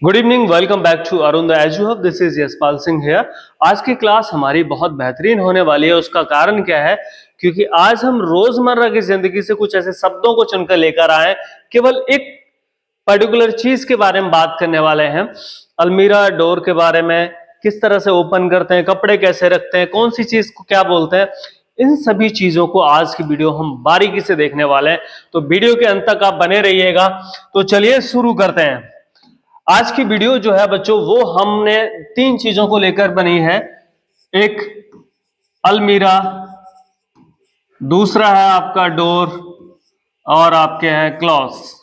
Good evening, welcome back to Arun the Eduhub. This is Yashpal Singh here. आज की class हमारी बहुत बेहतरीन होने वाली है। उसका कारण क्या है? क्योंकि आज हम रोजमर्रा की जिंदगी से कुछ ऐसे शब्दों को चुनकर लेकर आए, केवल एक पर्टिकुलर चीज के बारे में बात करने वाले हैं। अलमीरा डोर के बारे में, किस तरह से ओपन करते हैं, कपड़े कैसे रखते हैं, कौन सी चीज को क्या बोलते हैं, इन सभी चीजों को आज की वीडियो हम बारीकी से देखने वाले हैं। तो वीडियो के अंत तक आप बने रहिएगा। तो चलिए शुरू करते हैं। आज की वीडियो जो है बच्चों, वो हमने तीन चीजों को लेकर बनी है। एक अलमीरा, दूसरा है आपका डोर, और आपके हैं क्लॉथ्स।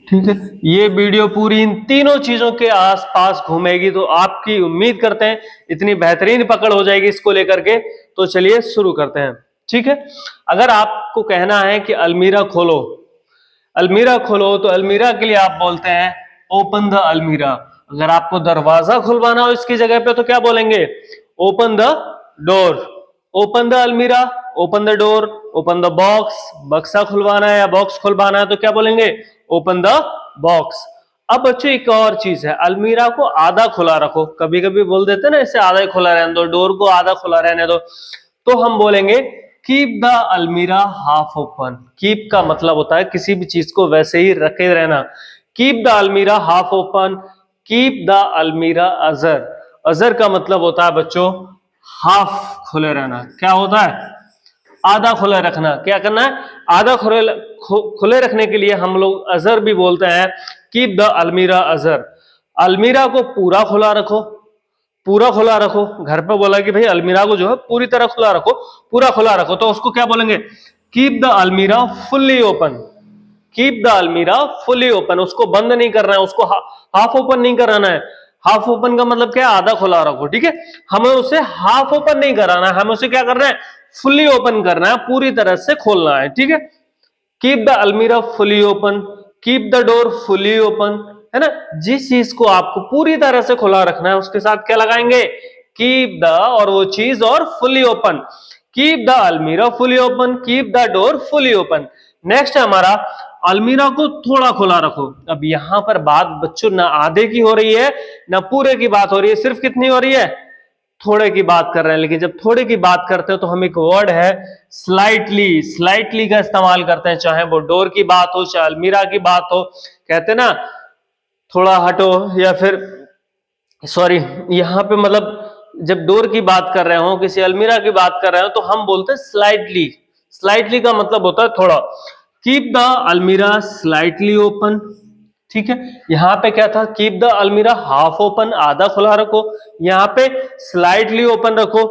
ठीक है, ये वीडियो पूरी इन तीनों चीजों के आसपास घूमेगी। तो आपकी उम्मीद करते हैं इतनी बेहतरीन पकड़ हो जाएगी इसको लेकर के। तो चलिए शुरू करते हैं। ठीक है, अगर आपको कहना है कि अलमीरा खोलो, अलमीरा खोलो, तो अलमीरा के लिए आप बोलते हैं ओपन द अलमीरा। अगर आपको दरवाजा खुलवाना हो इसकी जगह पे तो क्या बोलेंगे? Open the door. Open the almirah, open the door, open the box. बक्सा खुलवाना है या बॉक्स खुलवाना है तो क्या बोलेंगे? Open the box. अब बच्चों एक और चीज है, अलमीरा को आधा खुला रखो। कभी कभी बोल देते ना इसे आधा ही खुला रहने दो, डोर को आधा खुला रहने दो, तो हम बोलेंगे कीप द अलमीरा हाफ ओपन। कीप का मतलब होता है किसी भी चीज को वैसे ही रखे रहना। कीप द अलमीरा हाफ ओपन, कीप द अलमीरा अजर। अजर का मतलब होता है बच्चों हाफ खुले रहना। क्या होता है? आधा खुले रखना। क्या करना है? आधा खुले रखने के लिए हम लोग अजर भी बोलते हैं। कीप द अलमीरा अजर। अलमीरा को पूरा खुला रखो, पूरा खुला रखो। घर पे बोला कि भाई अलमीरा को जो है पूरी तरह खुला रखो, पूरा खुला रखो, तो उसको क्या बोलेंगे? कीप द अलमीरा फुल्ली ओपन। कीप द अलमीरा फुल्ली ओपन। उसको बंद नहीं करना है, उसको हाफ ओपन नहीं कराना है। हाफ ओपन का मतलब क्या है? आधा खुला रखो। ठीक है, हमें उसे हाफ ओपन नहीं कराना है, हमें उसे क्या करना है? फुल्ली ओपन करना है, पूरी तरह से खोलना है। ठीक है, कीप द अलमीरा fully open, keep the door fully open, है ना। जिस चीज को आपको पूरी तरह से खुला रखना है उसके साथ क्या लगाएंगे? कीप द और वो चीज और फुल्ली ओपन। कीप द अलमीरा fully open, keep the door fully open. Next है हमारा अलमीरा को थोड़ा खुला रखो। अब यहां पर बात बच्चों ना आधे की हो रही है ना पूरे की बात हो रही है, सिर्फ कितनी हो रही है? थोड़े की बात कर रहे हैं। लेकिन जब थोड़े की बात करते हो तो हम एक वर्ड है स्लाइटली, स्लाइटली का इस्तेमाल करते हैं, चाहे वो डोर की बात हो चाहे अलमीरा की बात हो। कहते हैं ना थोड़ा हटो, या फिर सॉरी यहां पे मतलब जब डोर की बात कर रहे हो, किसी अलमीरा की बात कर रहे हो, तो हम बोलते हैं स्लाइटली। स्लाइटली का मतलब होता है थोड़ा। कीप द अलमीरा स्लाइटली ओपन। ठीक है, यहां पे क्या था? कीप द अलमीरा हाफ ओपन, आधा खुला रखो। यहां पे स्लाइटली ओपन रखो।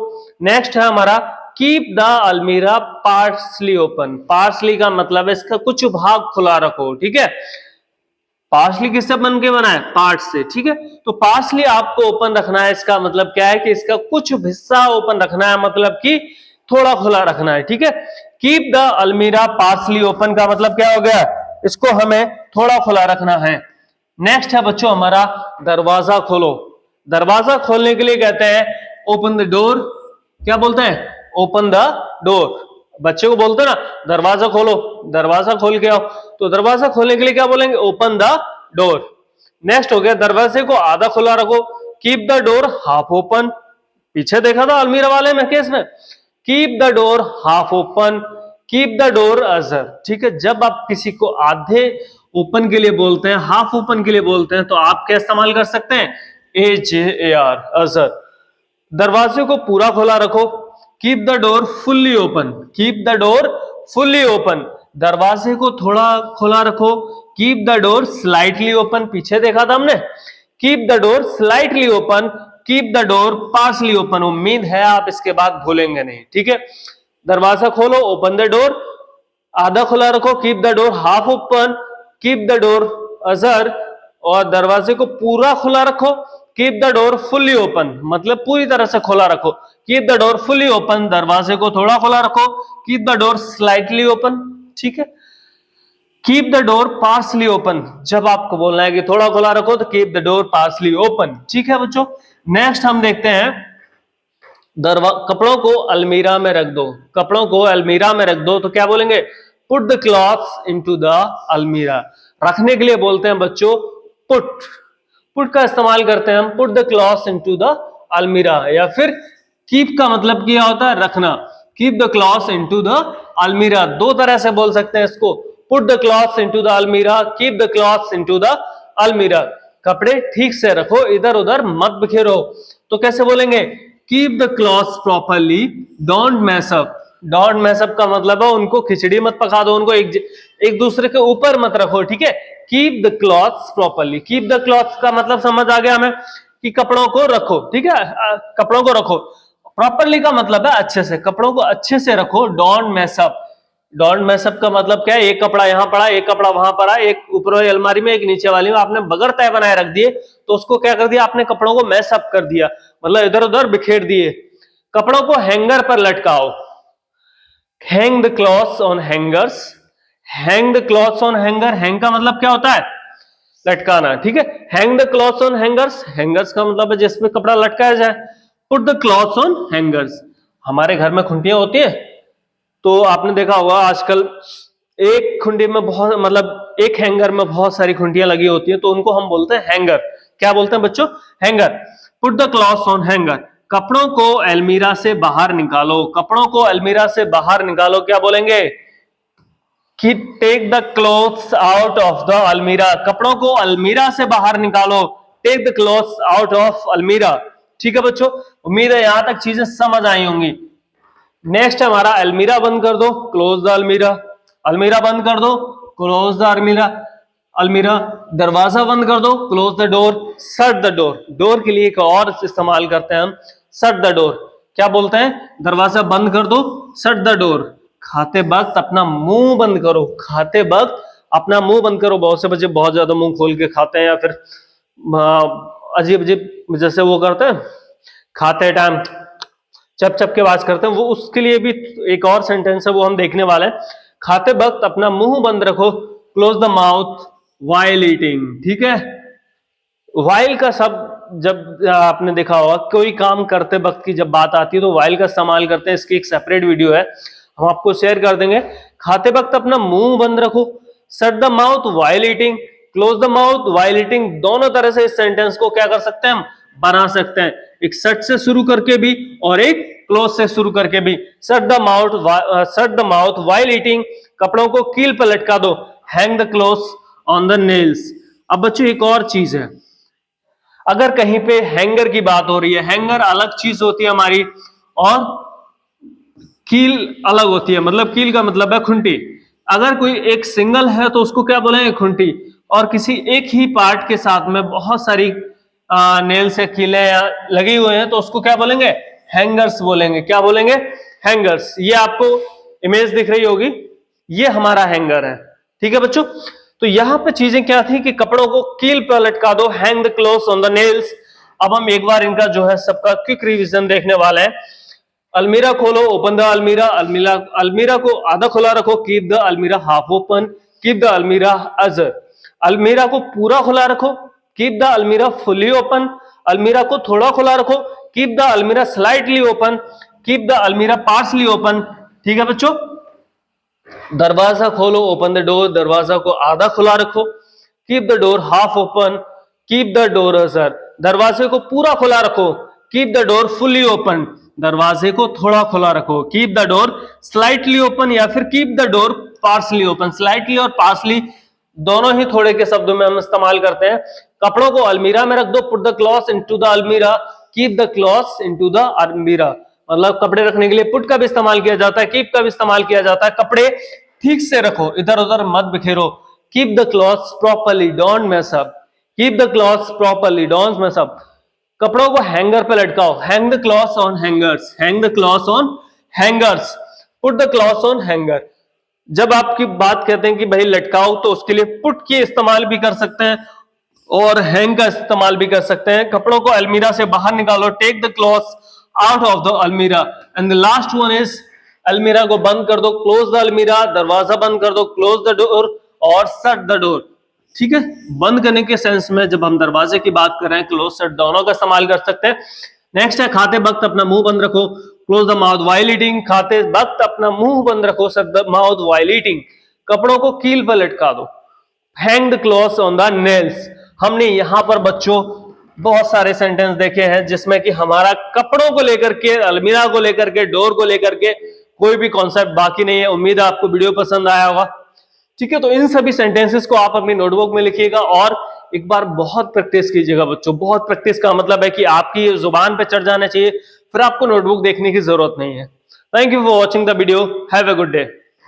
नेक्स्ट है हमारा कीप द अलमीरा पार्शली ओपन। पार्शली का मतलब है इसका कुछ भाग खुला रखो। ठीक है, पार्शली किससे बन के बना है? पार्ट से। ठीक है, तो पार्शली आपको ओपन रखना है, इसका मतलब क्या है कि इसका कुछ हिस्सा ओपन रखना है, मतलब कि थोड़ा खुला रखना है। ठीक है, कीप द अलमीरा पार्शली ओपन का मतलब क्या हो गया? इसको हमें थोड़ा खुला रखना है। नेक्स्ट है बच्चों हमारा दरवाजा खोलो। दरवाजा खोलने के लिए कहते हैं ओपन द डोर। क्या बोलते हैं? Open the door. बच्चे को बोलते हैं ना दरवाजा खोलो, दरवाजा खोल के आओ, तो दरवाजा खोलने के लिए क्या बोलेंगे? Open the door. नेक्स्ट हो गया दरवाजे को आधा खुला रखो। Keep the door half open. पीछे देखा था अलमीरा वाले में केस में, keep the door half open, keep the door अजर। ठीक है, जब आप किसी को आधे ओपन के लिए बोलते हैं, हाफ ओपन के लिए बोलते हैं, तो आप क्या इस्तेमाल कर सकते हैं? AJAR, अजर। दरवाजे को पूरा खुला रखो। Keep the door fully open. Keep the door fully open. दरवाजे को थोड़ा खुला रखो। Keep the door slightly open. पीछे देखा था हमने, keep the door slightly open, keep the door partially open. उम्मीद है आप इसके बाद भूलेंगे नहीं। ठीक है, दरवाजा खोलो, ओपन द डोर, आधा खुला रखो, keep the door half open, keep the door अजर, और दरवाजे को पूरा खुला रखो। Keep the door fully open, मतलब पूरी तरह से खुला रखो। Keep the door fully open, दरवाजे को थोड़ा खुला रखो। Keep the door slightly open. ठीक है, keep the door partially open, जब आपको बोलना है कि थोड़ा खुला रखो तो keep the door partially open. ठीक है बच्चों, नेक्स्ट हम देखते हैं कपड़ों को अलमीरा में रख दो। कपड़ों को अलमीरा में रख दो तो क्या बोलेंगे? Put the clothes into the अलमीरा। रखने के लिए बोलते हैं बच्चों पुट। पुट का इस्तेमाल करते हैं हम, put the clothes into the अलमीरा, या फिर कीप का मतलब क्या होता है, रखना, keep the clothes into the almirah. दो तरह से बोल सकते हैं इसको, put the clothes into the almirah, keep the clothes into the almirah. कपड़े ठीक से रखो, इधर उधर मत बिखेरो। तो कैसे बोलेंगे, keep the clothes properly, don't mess up. Don't mess up का मतलब है उनको खिचड़ी मत पका दो, उनको एक दूसरे के ऊपर मत रखो, ठीक है। Keep the clothes properly, keep the clothes का मतलब समझ आ गया हमें कि कपड़ों को रखो, ठीक है, कपड़ों को रखो। प्रॉपरली का मतलब है अच्छे से, कपड़ों को अच्छे से रखो, don't mess up. Don't mess up का मतलब क्या है, एक कपड़ा यहां पड़ा, एक कपड़ा वहां पड़ा, एक ऊपर वाली अलमारी में, एक नीचे वाली में, आपने बगैर तय बनाए रख दिए, तो उसको क्या कर दिया आपने, कपड़ों को मैस अप कर दिया, मतलब इधर उधर बिखेर दिए। कपड़ों को हैंगर पर लटकाओ, hang the clothes on hangers, hang the clothes on hanger. Hang का मतलब क्या होता है, लटकाना, ठीक है। Hang the clothes on hangers, hangers का मतलब है जिसमें कपड़ा लटकाया जाए। Put the clothes on hangers, हमारे घर में खुंटियां होती है, तो आपने देखा होगा आजकल एक खुंडी में बहुत, मतलब एक हैंगर में बहुत सारी खुंटियां लगी होती है, तो उनको हम बोलते हैं हैंगर। क्या बोलते हैं बच्चों, hanger. Put the clothes on hanger, कपड़ों को अलमीरा से बाहर निकालो, कपड़ों को अलमीरा से बाहर निकालो, क्या बोलेंगे, कि take the clothes out of the almirah, कपड़ों को अलमीरा से बाहर निकालो, take the clothes out of almirah. ठीक है बच्चों, उम्मीद है यहां तक चीजें समझ आई होंगी। नेक्स्ट हमारा अलमीरा बंद कर दो, क्लोज द अलमीरा, अलमीरा बंद कर दो, क्लोज द अलमीरा, अलमीरा। दरवाजा बंद कर दो, close the door, shut the door. Door के लिए एक और इस्तेमाल करते हैं हम, शट द डोर। क्या बोलते हैं, दरवाजा बंद कर दो, शट द डोर। खाते वक्त अपना मुंह बंद करो, खाते वक्त अपना मुंह बंद करो। बहुत से बच्चे बहुत ज्यादा मुंह खोल के खाते हैं, या फिर अजीब अजीब जैसे वो करते हैं, खाते टाइम चप चप के आवाज करते हैं, वो उसके लिए भी एक और सेंटेंस है, वो हम देखने वाले हैं। खाते वक्त अपना मुंह बंद रखो, close the mouth while eating, ठीक है। वाइल का शब्द जब आपने देखा होगा, कोई काम करते वक्त की जब बात आती है तो वाइल का इस्तेमाल करते हैं, इसकी एक सेपरेट वीडियो है, हम आपको शेयर कर देंगे। खाते वक्त अपना मुंह बंद रखो, shut the mouth while eating, close the mouth while eating. दोनों तरह से इस सेंटेंस को क्या कर सकते हैं, हम बना सकते हैं, एक शट से शुरू करके भी और एक क्लोज से शुरू करके भी। Shut the mouth while eating, कपड़ों को कील पर लटका दो, hang the clothes on the nails. अब बच्चों एक और चीज है, अगर कहीं पे हैंगर की बात हो रही है, हैंगर अलग चीज होती है हमारी और कील अलग होती है, मतलब कील का मतलब है खुंटी। अगर कोई एक सिंगल है तो उसको क्या बोलेंगे, खुंटी। और किसी एक ही पार्ट के साथ में बहुत सारी नेल से कीलें लगी हुए हैं तो उसको क्या बोलेंगे, हैंगर्स बोलेंगे। क्या बोलेंगे, हैंगर्स। ये आपको इमेज दिख रही होगी, ये हमारा हैंगर है, ठीक है बच्चों। तो यहां पे चीजें क्या थी कि कपड़ों को कील पर लटका दो, hang the clothes on the nails. अब हम एक बार इनका जो है सबका क्विक रिवीजन देखने वाले हैं। अलमीरा खोलो, ओपन द अलमीरा, अलमीरा अलमीरा को आधा खुला रखो, कीप द अलमीरा हाफ ओपन, कीप द अलमीरा अजर। अलमीरा को पूरा खुला रखो, कीप द अलमीरा फुली ओपन। अलमीरा को थोड़ा खुला रखो, कीप द अलमीरा स्लाइटली ओपन, कीप द अलमीरा पार्सली ओपन। ठीक है बच्चों। दरवाजा खोलो, ओपन द डोर, दरवाजा को आधा खुला रखो, keep the door half open, keep the door ajar. दरवाजे को पूरा खुला रखो, keep the door fully open. दरवाजे को थोड़ा खुला रखो, keep the door slightly open, या फिर keep the door partly open. Slightly और पार्सली दोनों ही थोड़े के शब्दों में हम इस्तेमाल करते हैं। कपड़ों को अलमीरा में रख दो, put the clothes into the almirah, keep the clothes into the almirah. मतलब कपड़े रखने के लिए पुट का भी इस्तेमाल किया जाता है, कीप का भी इस्तेमाल किया जाता है। कपड़े ठीक से रखो, इधर उधर मत बिखेरो। Keep the clothes properly, don't mess up, keep the clothes properly, don't mess up. कपड़ों को हैंगर पे लटकाओ, hang the clothes on hangers, hang the clothes on hangers, put the clothes on hanger. जब आपकी बात कहते हैं कि भाई लटकाओ, तो उसके लिए पुट की इस्तेमाल भी कर सकते हैं और हैंग का इस्तेमाल भी कर सकते हैं। कपड़ों को अलमीरा से बाहर निकालो, take the clothes out of the almirah. And the last one is अलमीरा को बंद कर दो, क्लोज द अलमीरा। दरवाजा बंद कर दो, क्लोज द डोर और शट द डोर। ठीक है, बंद करने के सेंस में जब हम दरवाजे की बात कर रहे हैं, क्लोज शट दोनों का इस्तेमाल कर सकते हैं। नेक्स्ट है खाते वक्त अपना मुंह बंद रखो, close the mouth while eating. खाते वक्त अपना मुंह बंद रखो, shut the mouth while eating. कपड़ों को कील पर लटका दो, hang the clothes on the nails. हमने यहाँ पर बच्चों बहुत सारे सेंटेंस देखे हैं जिसमें कि हमारा कपड़ों को लेकर के, अलमीरा को लेकर के, डोर को लेकर के कोई भी कॉन्सेप्ट बाकी नहीं है। उम्मीद है आपको वीडियो पसंद आया होगा। ठीक है, तो इन सभी सेंटेंसेस को आप अपनी नोटबुक में लिखिएगा और एक बार बहुत प्रैक्टिस कीजिएगा बच्चों। बहुत प्रैक्टिस का मतलब है कि आपकी जुबान पे चढ़ जाना चाहिए, फिर आपको नोटबुक देखने की जरूरत नहीं है। Thank you for watching the video. Have a good day.